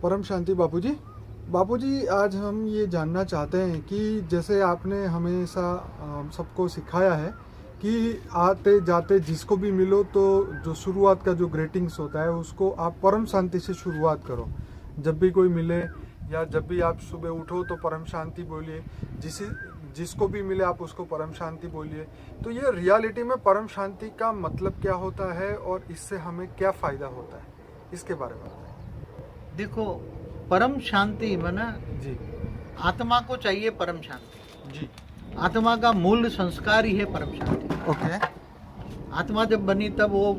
परम शांति बापूजी। बापूजी, आज हम ये जानना चाहते हैं कि जैसे आपने हमेशा सबको सिखाया है कि आते जाते जिसको भी मिलो तो जो शुरुआत का जो ग्रीटिंग्स होता है उसको आप परम शांति से शुरुआत करो। जब भी कोई मिले या जब भी आप सुबह उठो तो परम शांति बोलिए, जिसको भी मिले आप उसको परम शांति बोलिए। तो ये रियलिटी में परम शांति का मतलब क्या होता है और इससे हमें क्या फ़ायदा होता है, इसके बारे में बताएं। देखो, परम शांति माना जी आत्मा को चाहिए परम शांति। जी। आत्मा का मूल संस्कार ही है परम शांति। ओके आत्मा जब बनी तब वो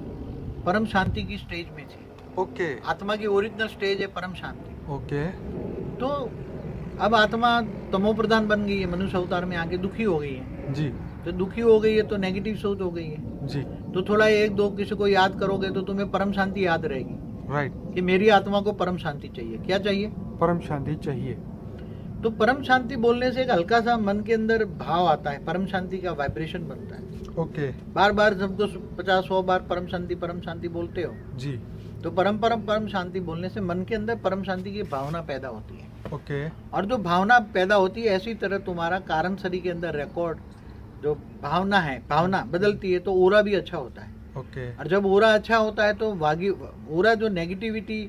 परम शांति की स्टेज में थी। ओके आत्मा की ओरिजिनल स्टेज है परम शांति। ओके। तो अब आत्मा तमो प्रधान बन गई है, मनुष्य अवतार में आके दुखी हो गई है। जी तो दुखी हो गई है तो नेगेटिव सोच हो गई है। जी। तो थोड़ा एक दो किसी को याद करोगे तो तुम्हें परम शांति याद रहेगी राइट। कि मेरी आत्मा को परम शांति चाहिए। क्या चाहिए? परम शांति चाहिए। तो परम शांति बोलने से एक हल्का सा मन के अंदर भाव आता है, परम शांति का वाइब्रेशन बनता है। ओके। बार बार सबको 50-100 बार परम शांति बोलते हो जी। तो परम शांति बोलने से मन के अंदर परम शांति की भावना पैदा होती है। ओके। और जो भावना पैदा होती है, ऐसी तरह तुम्हारा कारण शरीर के अंदर रिकॉर्ड जो भावना बदलती है तो ओरा भी अच्छा होता है। ओके। और जब ओरा अच्छा होता है तो ओरा जो नेगेटिविटी,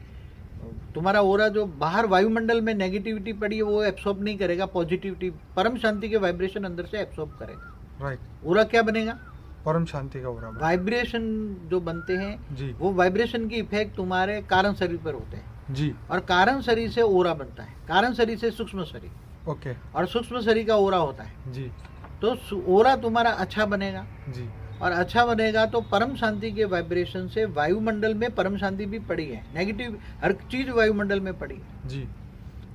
तुम्हारा ओरा जो बाहर वायुमंडल में नेगेटिविटी पड़ी है वो एब्सॉर्ब नहीं करेगा, पॉजिटिविटी परम शांति के वाइब्रेशन अंदर से एब्सॉर्ब करेगा। राइट। ओरा क्या बनेगा? परम शांति का बराबर। वाइब्रेशन जो बनते हैं जी वो वाइब्रेशन की इफेक्ट तुम्हारे कारण शरीर पर होते हैं। जी। और कारण शरीर से ओरा बनता है, कारण शरीर से सूक्ष्म शरीर, ओके। और सूक्ष्म शरीर का ओरा होता है। जी तो ओरा तुम्हारा अच्छा बनेगा, जी। और अच्छा बनेगा तो परम शांति के वाइब्रेशन से वायुमंडल में परम शांति भी पड़ी है। नेगेटिव हर चीज वायुमंडल में पड़ी है, जी।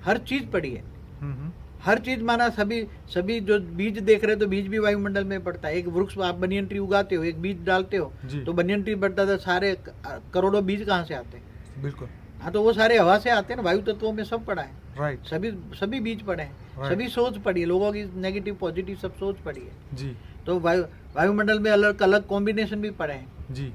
हर चीज पड़ी है। हम्म। हर चीज माना सभी जो बीज देख रहे हो तो बीज भी वायुमंडल में पड़ता है। एक वृक्ष आप बनियन ट्री उगाते हो, एक बीज डालते हो जी। तो बनियन ट्री बढ़ता था। सारे करोड़ों बीज कहाँ से आते हैं? बिल्कुल। हाँ, तो वो सारे हवा से आते हैं ना, वायु तत्वों में सब पड़ा है। राइट। सभी बीज पड़े हैं, Right. सभी सोच पड़ी है, लोगों की नेगेटिव पॉजिटिव सब सोच पड़ी है। जी तो वायुमंडल में अलग अलग कॉम्बिनेशन भी पड़े हैं। जी।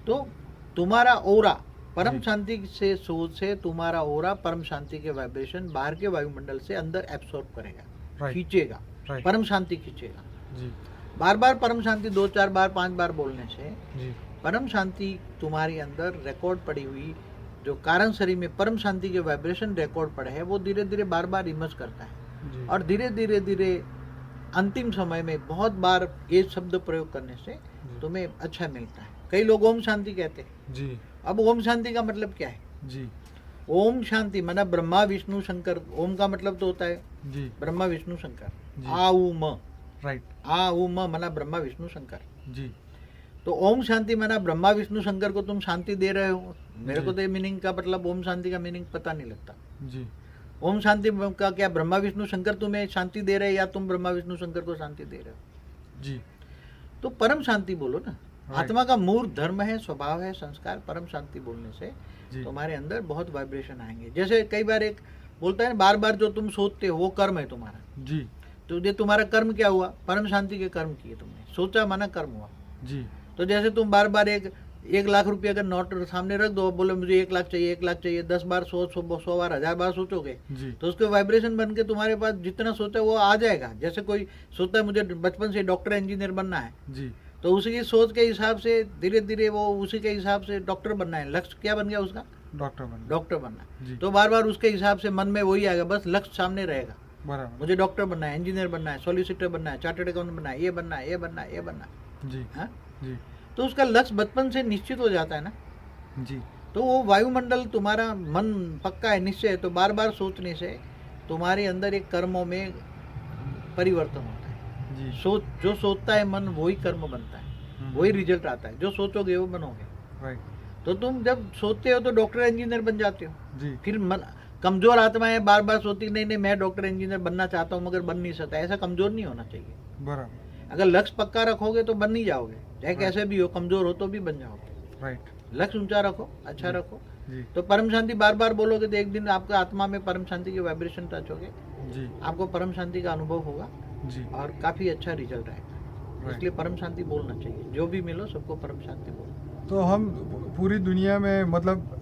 तो तुम्हारा ओरा परम जी। शांति से सोच से तुम्हारा ओरा परम शांति के वाइब्रेशन बाहर के वायुमंडल से अंदर एब्सॉर्ब करेगा, Right. खींचेगा, Right. परम शांति खींचेगा। जी बार बार परम शांति 2-4 बार 5 बार बोलने से जी। परम शांति तुम्हारे अंदर रिकॉर्ड पड़ी हुई जो कारण शरीर में परम शांति के वाइब्रेशन रिकॉर्ड पड़े हैं वो धीरे धीरे बार बार इमर्ज करता है। जी। और धीरे धीरे अंतिम समय में बहुत बार ये शब्द प्रयोग करने से तुम्हें अच्छा मिलता है। कई लोग ओम शांति कहते हैं। जी अब ओम शांति का मतलब क्या है? जी। ओम शांति माना ब्रह्मा विष्णु शंकर। ओम का मतलब तो होता है जी ब्रह्मा विष्णु शंकर। जी। आ उ म, राइट। आ उ म माना ब्रह्मा विष्णु शंकर। जी तो ओम शांति माना ब्रह्मा विष्णु शंकर को तुम शांति दे रहे हो। मेरे को तो ये मीनिंग का मतलब ओम शांति का मीनिंग पता नहीं लगता। जी। ओम शांति का क्या ब्रह्मा विष्णु शंकर तुम्हें शांति दे रहे हैं या तुम ब्रह्मा विष्णु शंकर को शांति दे रहे हो? जी। तो परम शांति बोलो ना। Right. आत्मा का मूल धर्म है, स्वभाव है, संस्कार। परम शांति बोलने से जी। तुम्हारे अंदर बहुत वाइब्रेशन आएंगे। जैसे कई बार एक बोलता है बार बार जो तुम सोचते हो वो कर्म है तुम्हारा। जी तो ये तुम्हारा कर्म क्या हुआ? परम शांति के कर्म किए तुमने। सोचा माना कर्म हुआ। जी। तो जैसे तुम बार बार एक लाख रुपये अगर नोट सामने रख दो, बोले मुझे 1 लाख चाहिए 1 लाख चाहिए, 10 बार 100 बार 1000 बार सोचोगे जी। तो उसके वाइब्रेशन बन के तुम्हारे पास जितना सोचा वो आ जाएगा। जैसे कोई सोचता है मुझे बचपन से डॉक्टर इंजीनियर बनना है, जी। तो उसी की सोच के हिसाब से धीरे धीरे वो उसी के हिसाब से डॉक्टर बनना है। लक्ष्य क्या बन गया उसका? डॉक्टर बनना। जी। तो बार बार उसके हिसाब से मन में वही आएगा, बस लक्ष्य सामने रहेगा। बराबर। मुझे डॉक्टर बनना है, इंजीनियर बनना है, सॉलिसिटर बनना है, चार्टर्ड अकाउंटेंट बनना है, ये बनना है, ये बनना है, ये बनना है। जी हाँ? जी तो उसका लक्ष्य बचपन से निश्चित हो जाता है ना। जी। तो वो वायुमंडल तुम्हारा मन पक्का है, निश्चय है। तो बार बार सोचने से तुम्हारे अंदर एक कर्मों में परिवर्तन होता है। जी। जो सोचता है मन वही कर्म बनता है, वही रिजल्ट आता है। जो सोचोगे वो बनोगे। राइट। तो तुम जब सोचते हो तो डॉक्टर इंजीनियर बन जाते हो। जी। फिर मन कमजोर आत्माएं बार बार सोचती नहीं मैं डॉक्टर इंजीनियर बनना चाहता हूँ मगर बन नहीं सकता। ऐसा कमजोर नहीं होना चाहिए। बराबर। अगर लक्ष्य पक्का रखोगे तो बन नहीं जाओगे, चाहे कैसे भी हो, कमजोर हो तो भी बन जाओगे। राइट। लक्ष्य ऊंचा रखो, अच्छा जी। रखो। जी तो परम शांति बार बार बोलोगे तो एक दिन आपका आत्मा में परम शांति के वाइब्रेशन टच होगे, जी आपको परम शांति का अनुभव होगा जी। और काफी अच्छा रिजल्ट आएगा। Right. इसलिए परम शांति बोलना चाहिए। जो भी मिलो सबको परम शांति बोलो। तो हम पूरी दुनिया में मतलब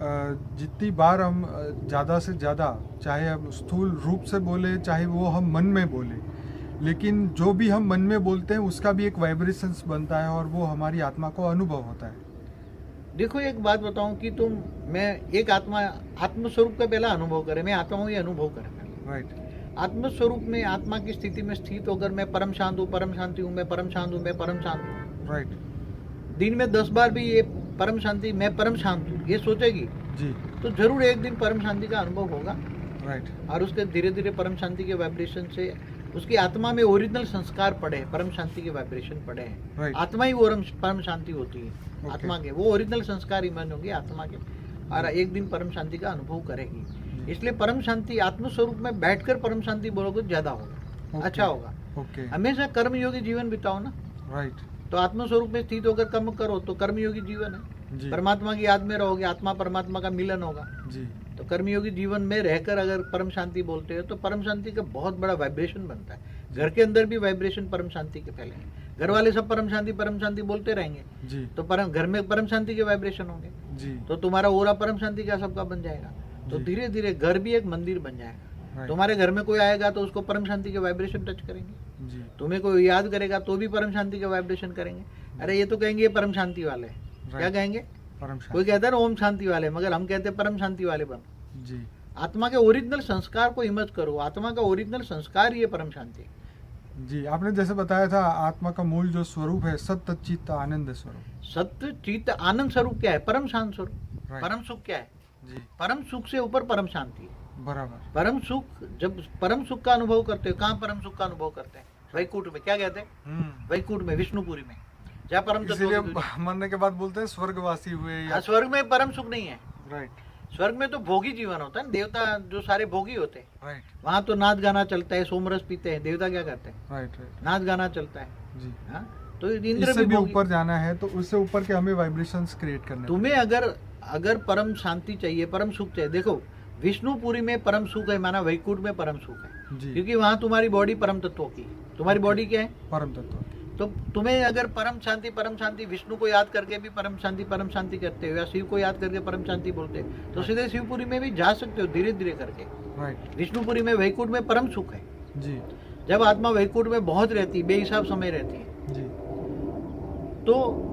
जितनी बार हम ज़्यादा से ज़्यादा, चाहे हम स्थूल रूप से बोले चाहे वो हम मन में बोले, लेकिन जो भी हम मन में बोलते हैं उसका भी एक वाइब्रेशंस बनता है और वो हमारी आत्मा को अनुभव होता है। देखो एक बात बताऊं कि मैं एक आत्म स्वरूप का पहला अनुभव करे, मैं आता हूँ ये अनुभव करे। राइट। आत्म स्वरूप में आत्मा की स्थिति में स्थित होकर मैं परम शांत हूँ, परम शांति हूँ, मैं परम शांत हूँ, मैं परम शांत हूँ। राइट। दिन में 10 बार भी ये परम शांति, मैं परम शांत हूँ, ये सोचेगी जी। तो जरूर एक दिन परम शांति का अनुभव होगा। राइट। और उसके धीरे धीरे परम शांति के वाइब्रेशन से उसकी आत्मा में ओरिजिनल संस्कार पड़े हैं, परम शांति के वाइब्रेशन पड़े हैं। Right. आत्मा ही वो परम शांति होती है। Okay. आत्मा के वो ओरिजिनल संस्कार इमन होंगे आत्मा के, और एक दिन परम शांति का अनुभव करेगी। इसलिए परम शांति आत्म स्वरूप में बैठकर परम शांति बोलोगे ज्यादा होगा। Okay. अच्छा होगा। ओके। हमेशा कर्मयोगी जीवन बिताओ ना। राइट। तो आत्म स्वरूप में स्थित होकर कर्म करो तो कर्मयोगी जीवन है। जी। परमात्मा की याद में रहोगे, आत्मा परमात्मा का मिलन होगा। जी। तो कर्मयोगी जीवन में रहकर अगर परम शांति बोलते हो तो परम शांति का बहुत बड़ा वाइब्रेशन बनता है। घर के अंदर भी वाइब्रेशन परम शांति के फैले हैं। घर वाले सब परम शांति बोलते रहेंगे जी। तो घर में परम शांति के वाइब्रेशन होंगे, जी। तो तुम्हारा ओरा परम शांति का सबका बन जाएगा। तो जी। धीरे धीरे घर भी एक मंदिर बन जाएगा। Right. तुम्हारे घर में कोई आएगा तो उसको परम शांति के वाइब्रेशन टच करेंगे। जी। तुम्हें कोई याद करेगा तो भी परम शांति के वाइब्रेशन करेंगे। अरे ये तो कहेंगे ये परम शांति वाले हैं। क्या Right. कहेंगे? परम कोई शांति। कहता है ना ओम शांति वाले, मगर हम कहते हैं परम शांति वाले बनो। जी। आत्मा के ओरिजिनल संस्कार को इमर्ज करो। आत्मा का ओरिजिनल संस्कार ये परम शांति है। जी। आपने जैसे बताया था आत्मा का मूल जो स्वरूप है सत्य चित्त आनंद स्वरूप। सत्य चित्त आनंद स्वरूप क्या है? परम शांत स्वरूप। Right. परम सुख क्या है? जी। परम सुख से ऊपर परम शांति है। बराबर। परम सुख, जब परम सुख का अनुभव करते हो, कहाँ परम सुख का अनुभव करते हैं? वैकुंठ में। क्या कहते हैं? वैकुंठ में, विष्णुपुरी में, जहाँ परम तत्व इसीलिए की दुनिया। मरने के बाद बोलते हैं स्वर्गवासी हुए या। हाँ, स्वर्ग में परम सुख नहीं है। राइट। स्वर्ग में तो भोगी जीवन होता है ना, देवता जो सारे भोगी होते हैं। राइट। वहाँ तो नाच गाना चलता है, सोमरस पीते हैं। देवता क्या करते हैं? राइट। राइट। नाच गाना चलता है। जी। हाँ, तो इंद्र इससे भी भोगी। ऊपर जाना है तो उससे ऊपर के हमें वाइब्रेशंस क्रिएट करने तुम्हें अगर परम शांति चाहिए, परम सुख चाहिए, देखो विष्णुपुरी में परम सुख है, माना वैकुंठ में परम सुख है। जी। क्योंकि वहां तुम्हारी बॉडी परम तत्वों की, तुम्हारी बॉडी क्या है? परम तत्व। तो तुम्हें अगर परम शांति विष्णु को याद करके भी परम शांति करते हो, या शिव को याद करके परम शांति बोलते हो, तो सीधे शिवपुरी में भी जा सकते हो धीरे धीरे करके। राइट। विष्णुपुरी में वैकुंठ में परम सुख है। जी। जब आत्मा वैकुंठ में बहुत रहती है, बेहिसाब समय रहती है, जी। तो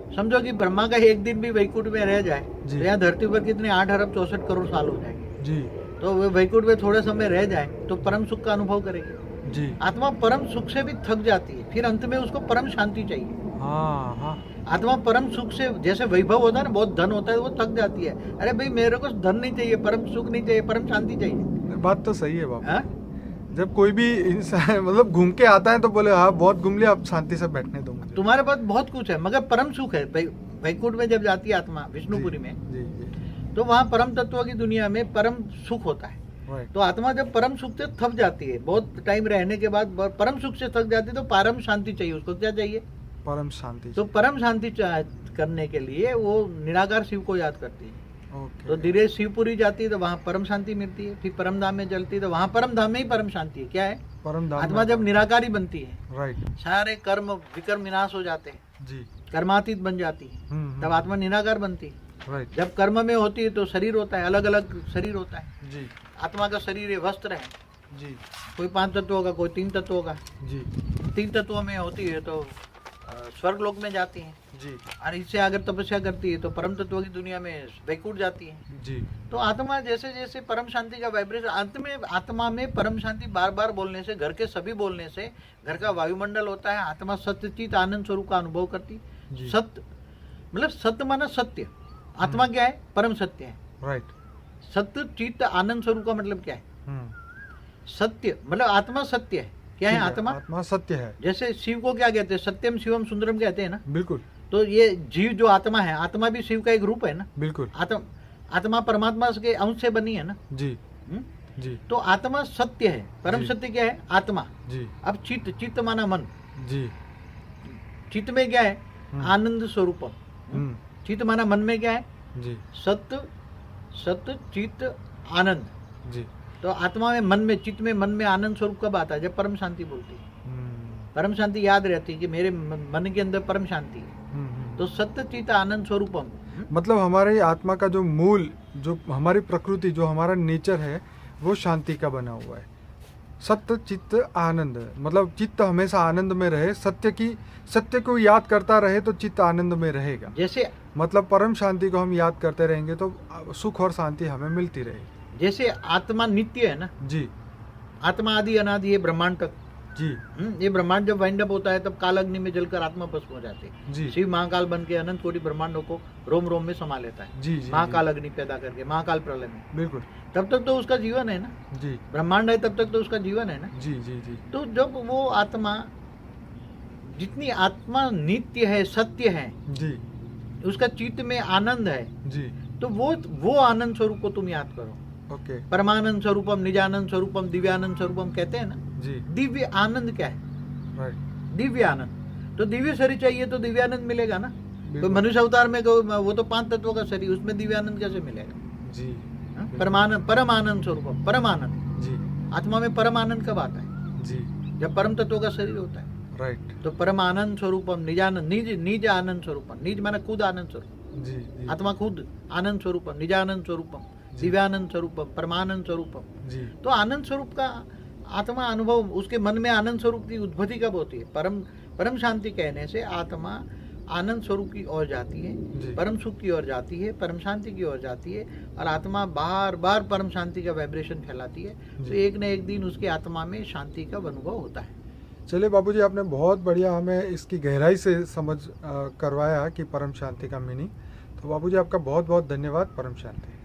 समझो कि ब्रह्मा का एक दिन भी वैकुंठ में रह जाए जी। तो यहाँ धरती पर कितने 8 अरब 64 करोड़ साल हो जाएंगे। जी। तो वो वैकुंठ में थोड़े समय रह जाए तो परम सुख का अनुभव करेगी। जी। आत्मा परम सुख से भी थक जाती है, फिर अंत में उसको परम शांति चाहिए। हाँ हाँ। आत्मा परम सुख से, जैसे वैभव होता है ना, बहुत धन होता है, वो थक जाती है। अरे भाई मेरे को धन नहीं चाहिए, परम सुख नहीं चाहिए, परम शांति चाहिए। बात तो सही है बाबा। हाँ? जब कोई भी इंसान मतलब घूम के आता है तो बोले हाँ बहुत घूम लिया, अब शांति से बैठने दो मुझे। तुम्हारे पास बहुत कुछ है मगर परम सुख है। वैकुंठ में जब जाती है आत्मा विष्णुपुरी में, जी। जी। तो वहाँ परम तत्व की दुनिया में परम सुख होता है। राइट। तो आत्मा जब परम सुख से थक जाती है, बहुत टाइम रहने के बाद परम सुख से थक जाती है, तो परम शांति चाहिए। उसको क्या चाहिए? परम शांति। तो परम शांति करने के लिए वो निराकार शिव को याद करती है। ओके। तो धीरे शिवपुरी जाती है तो वहाँ परम शांति मिलती है। फिर परम धाम में चलती है तो वहाँ परम धाम में ही परम शांति है। क्या है? परम धाम। आत्मा जब निराकारी बनती है, राइट। सारे कर्म विकर्म विनाश हो जाते हैं, जी। कर्मातीत बन जाती है, तब आत्मा निराकार बनती है। राइट। जब कर्म में होती है तो शरीर होता है, अलग अलग शरीर होता है। जी। आत्मा का शरीर है, वस्त्र है। जी। कोई 5 तत्वों का, कोई 3 तत्वों का। जी। 3 तत्वों में होती है तो स्वर्ग लोक में जाती है, जी। और इससे अगर तपस्या करती है तो परम तत्वों की दुनिया में वैकुंठ जाती है। जी। तो आत्मा जैसे जैसे परम शांति का वाइब्रेशन, अंत में आत्मा में परम शांति बार बार बोलने से, घर के सभी बोलने से घर का वायुमंडल होता है। आत्मा सत्यचित आनंद स्वरूप का अनुभव करती। जी। सत्य मतलब सत्य माना सत्य। आत्मा क्या है? परम सत्य है। राइट। सत्य चित्त आनंद स्वरूप का मतलब क्या है? सत्य मतलब आत्मा सत्य है। क्या है आत्मा? आत्मा सत्य है। जैसे शिव को क्या कहते हैं? सत्यम शिवम सुंदरम कहते हैं ना। बिल्कुल। तो ये जीव जो आत्मा है, आत्मा भी शिव का एक रूप है ना। बिल्कुल। आत्मा परमात्मा के अंश से बनी है ना। जी। हुँ? जी। तो आत्मा सत्य है। परम जी। सत्य क्या है? आत्मा। जी। अब चित्त माना मन। जी। चित्त में क्या है? आनंद स्वरूपम। चित्त माना मन में क्या है? जी। सत्य चित्त आनंद। जी। तो आत्मा में, मन में, चित्त में, मन में आनंद स्वरूप कब आता है? जब परम शांति बोलती है। परम शांति याद रहती है कि मेरे मन के अंदर परम शांति है। तो सत्य चित आनंद स्वरूपम। मतलब हमारे आत्मा का जो मूल, जो हमारी प्रकृति, जो हमारा नेचर है, वो शांति का बना हुआ है। सत्य चित्त आनंद, मतलब चित्त हमेशा आनंद में रहे, सत्य को याद करता रहे तो चित्त आनंद में रहेगा। जैसे मतलब परम शांति को हम याद करते रहेंगे तो सुख और शांति हमें मिलती रहेगी। जैसे आत्मा नित्य है ना, जी आत्मा आदि अनादि है ब्रह्मांड तक। जी ये ब्रह्मांड जब वाइंड अप होता है तब काल अग्नि में जलकर आत्मा भस्म हो जाती है। जी शिव महाकाल बन के अनंत कोटि ब्रह्मांडों को रोम रोम में समा लेता है, जी जी महाकाल अग्नि पैदा करके, महाकाल प्रलय में। बिल्कुल। तब तक तो उसका जीवन है ना, जी ब्रह्मांड है तब तक तो उसका जीवन है ना। जी जी जी तो जब वो आत्मा, जितनी आत्मा नित्य है, सत्य है, जी उसका चित्त में आनंद है, जी तो वो आनंद स्वरूप को तुम याद करो। ओके परमानंद स्वरूपम, निजानंद स्वरूपम, दिव्यानंद स्वरूपम कहते हैं ना। जी दिव्य आनंद क्या है? राइट दिव्य आनंद। तो दिव्य शरीर चाहिए तो दिव्य आनंद मिलेगा ना। तो बिल्कुल। मनुष्य अवतार में वो तो 5 तत्वों का शरीर, उसमें दिव्य आनंद कैसे मिलेगा? जी हाँ? परम आनंद स्वरूपम, परम आनंद। जी आत्मा में परम आनंद कब आता है? जी जब परम तत्वों का शरीर होता है। राइट तो परम आनंद स्वरूपम, निजानंद, निज आनंद स्वरूपम। निज माना खुद आनंद स्वरूप, जी जी आत्मा खुद आनंद स्वरूपम, निजानंद स्वरूपम, दिव्यानंद स्वरूपम, परमानंद स्वरूपम। जी तो आनंद स्वरूप का आत्मा अनुभव, उसके मन में आनंद स्वरूप की उद्भति कब होती है? परम शांति कहने से आत्मा आनंद स्वरूप की ओर जाती जी। है, परम सुख की ओर जाती है, परम शांति की ओर जाती है, और आत्मा बार बार परम शांति का वाइब्रेशन फैलाती है। तो एक न एक दिन उसकी आत्मा में शांति का अनुभव होता है। चलिए बाबूजी, आपने बहुत बढ़िया हमें इसकी गहराई से समझ करवाया कि परम शांति का मीनिंग। तो बाबूजी आपका बहुत बहुत धन्यवाद। परम शांति।